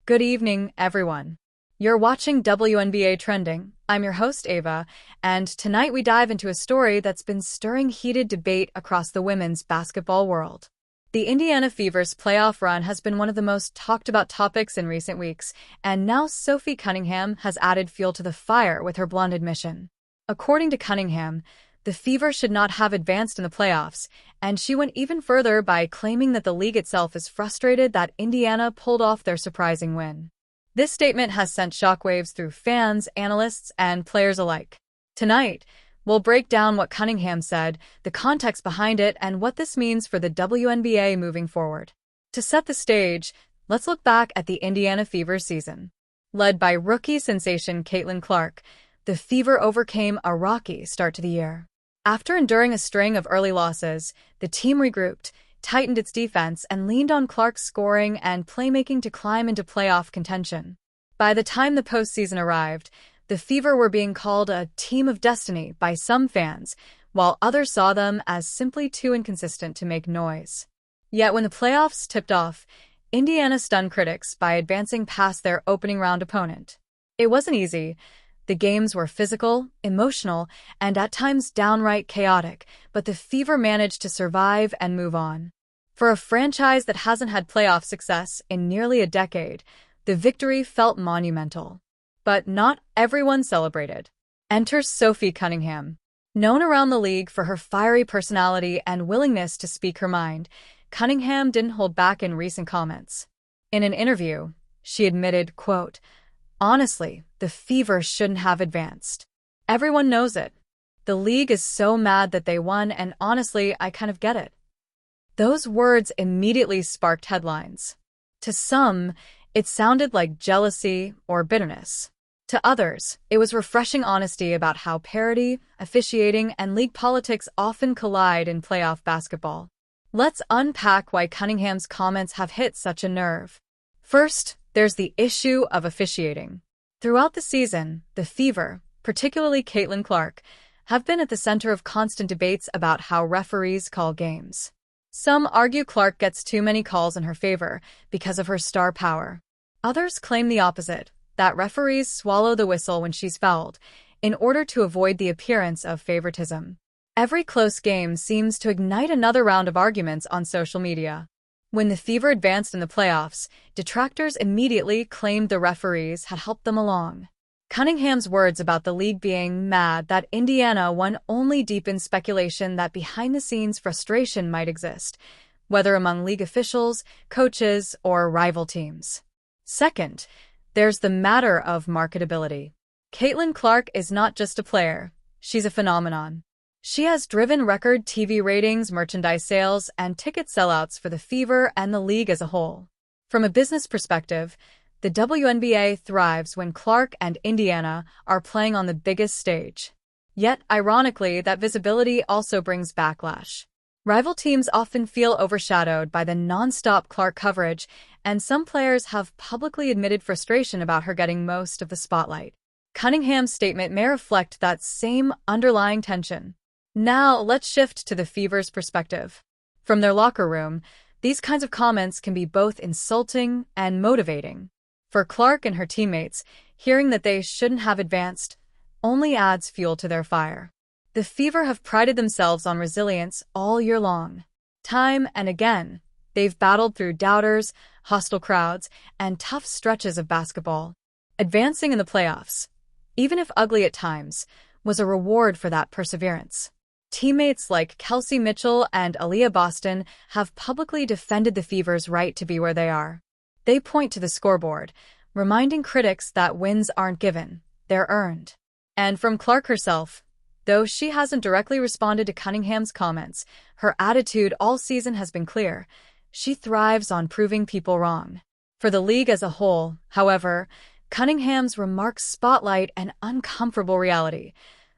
Good evening, everyone. You're watching WNBA Trending. I'm your host, Ava, and tonight we dive into a story that's been stirring heated debate across the women's basketball world. The Indiana Fever's playoff run has been one of the most talked about topics in recent weeks, and now Sophie Cunningham has added fuel to the fire with her blunt admission. According to Cunningham, the Fever should not have advanced in the playoffs, and she went even further by claiming that the league itself is frustrated that Indiana pulled off their surprising win. This statement has sent shockwaves through fans, analysts, and players alike. Tonight, we'll break down what Cunningham said, the context behind it, and what this means for the WNBA moving forward. To set the stage, let's look back at the Indiana Fever season. Led by rookie sensation Caitlin Clark, the Fever overcame a rocky start to the year. After enduring a string of early losses, the team regrouped, tightened its defense, and leaned on Clark's scoring and playmaking to climb into playoff contention. By the time the postseason arrived, the Fever were being called a team of destiny by some fans, while others saw them as simply too inconsistent to make noise. Yet when the playoffs tipped off, Indiana stunned critics by advancing past their opening round opponent. It wasn't easy. The games were physical, emotional, and at times downright chaotic, but the Fever managed to survive and move on. For a franchise that hasn't had playoff success in nearly a decade, the victory felt monumental. But not everyone celebrated. Enter Sophie Cunningham. Known around the league for her fiery personality and willingness to speak her mind, Cunningham didn't hold back in recent comments. In an interview, she admitted, quote, "Honestly, the Fever shouldn't have advanced. Everyone knows it. The league is so mad that they won, and honestly, I kind of get it." Those words immediately sparked headlines. To some, it sounded like jealousy or bitterness. To others, it was refreshing honesty about how parity, officiating, and league politics often collide in playoff basketball. Let's unpack why Cunningham's comments have hit such a nerve. First, there's the issue of officiating. Throughout the season, the Fever, particularly Caitlin Clark, have been at the center of constant debates about how referees call games. Some argue Clark gets too many calls in her favor because of her star power. Others claim the opposite, that referees swallow the whistle when she's fouled, in order to avoid the appearance of favoritism. Every close game seems to ignite another round of arguments on social media. When the Fever advanced in the playoffs, detractors immediately claimed the referees had helped them along. Cunningham's words about the league being mad that Indiana won only deepened speculation that behind-the-scenes frustration might exist, whether among league officials, coaches, or rival teams. Second, there's the matter of marketability. Caitlin Clark is not just a player, she's a phenomenon. She has driven record TV ratings, merchandise sales, and ticket sellouts for the Fever and the league as a whole. From a business perspective, the WNBA thrives when Clark and Indiana are playing on the biggest stage. Yet, ironically, that visibility also brings backlash. Rival teams often feel overshadowed by the non-stop Clark coverage, and some players have publicly admitted frustration about her getting most of the spotlight. Cunningham's statement may reflect that same underlying tension. Now, let's shift to the Fever's perspective. From their locker room, these kinds of comments can be both insulting and motivating. For Clark and her teammates, hearing that they shouldn't have advanced only adds fuel to their fire. The Fever have prided themselves on resilience all year long. Time and again, they've battled through doubters, hostile crowds, and tough stretches of basketball. Advancing in the playoffs, even if ugly at times, was a reward for that perseverance. Teammates like Kelsey and Aliyah Boston have publicly defended the Fever's right to be where they are. They point to the scoreboard, reminding critics that wins aren't given, they're earned. And from Clark herself, though she hasn't directly responded to Cunningham's comments, her attitude all season has been clear. She thrives on proving people wrong. For the league as a whole, however, Cunningham's remarks spotlight an uncomfortable reality: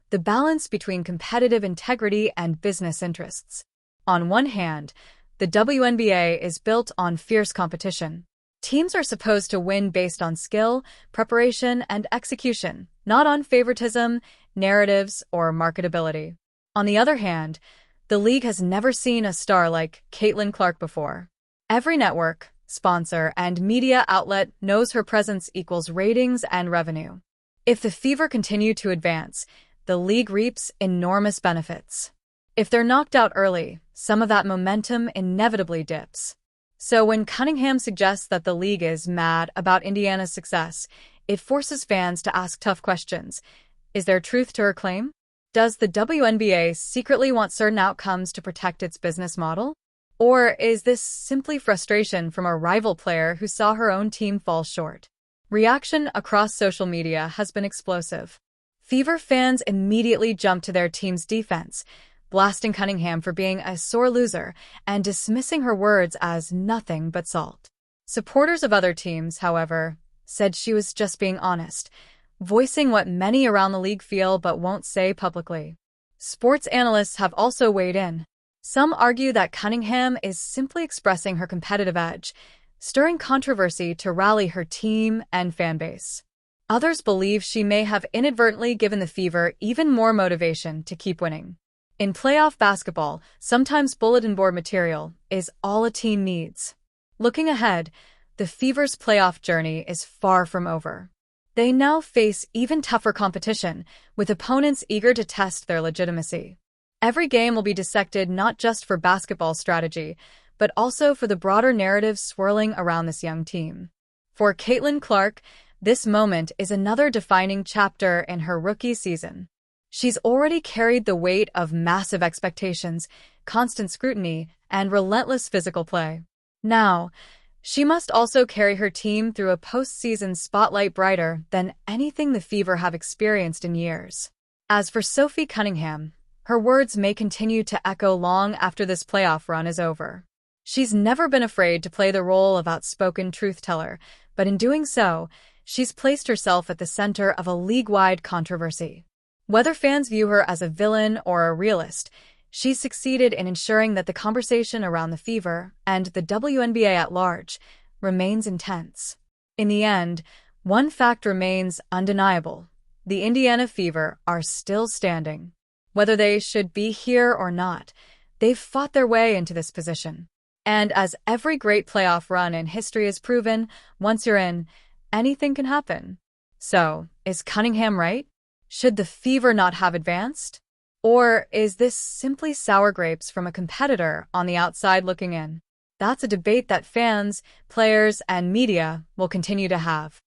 the balance between competitive integrity and business interests. On one hand, the WNBA is built on fierce competition. Teams are supposed to win based on skill, preparation, and execution, not on favoritism, narratives, or marketability. On the other hand, the league has never seen a star like Caitlin Clark before. Every network, sponsor, and media outlet knows her presence equals ratings and revenue. If the Fever continue to advance, the league reaps enormous benefits. If they're knocked out early, some of that momentum inevitably dips. So when Cunningham suggests that the league is mad about Indiana's success, it forces fans to ask tough questions. Is there truth to her claim? Does the WNBA secretly want certain outcomes to protect its business model? Or is this simply frustration from a rival player who saw her own team fall short? Reaction across social media has been explosive. Fever fans immediately jumped to their team's defense, blasting Cunningham for being a sore loser and dismissing her words as nothing but salt. Supporters of other teams, however, said she was just being honest, voicing what many around the league feel but won't say publicly. Sports analysts have also weighed in. Some argue that Cunningham is simply expressing her competitive edge, stirring controversy to rally her team and fanbase. Others believe she may have inadvertently given the Fever even more motivation to keep winning. In playoff basketball, sometimes bulletin board material is all a team needs. Looking ahead, the Fever's playoff journey is far from over. They now face even tougher competition, with opponents eager to test their legitimacy. Every game will be dissected not just for basketball strategy, but also for the broader narrative swirling around this young team. For Caitlin Clark, this moment is another defining chapter in her rookie season. She's already carried the weight of massive expectations, constant scrutiny, and relentless physical play. Now, she must also carry her team through a postseason spotlight brighter than anything the Fever have experienced in years. As for Sophie Cunningham, her words may continue to echo long after this playoff run is over. She's never been afraid to play the role of outspoken truth-teller, but in doing so, she's placed herself at the center of a league-wide controversy. Whether fans view her as a villain or a realist, she's succeeded in ensuring that the conversation around the Fever and the WNBA at large remains intense. In the end, one fact remains undeniable. The Indiana Fever are still standing. Whether they should be here or not, they've fought their way into this position. And as every great playoff run in history has proven, once you're in, anything can happen. So, is Cunningham right? Should the Fever not have advanced? Or is this simply sour grapes from a competitor on the outside looking in? That's a debate that fans, players, and media will continue to have.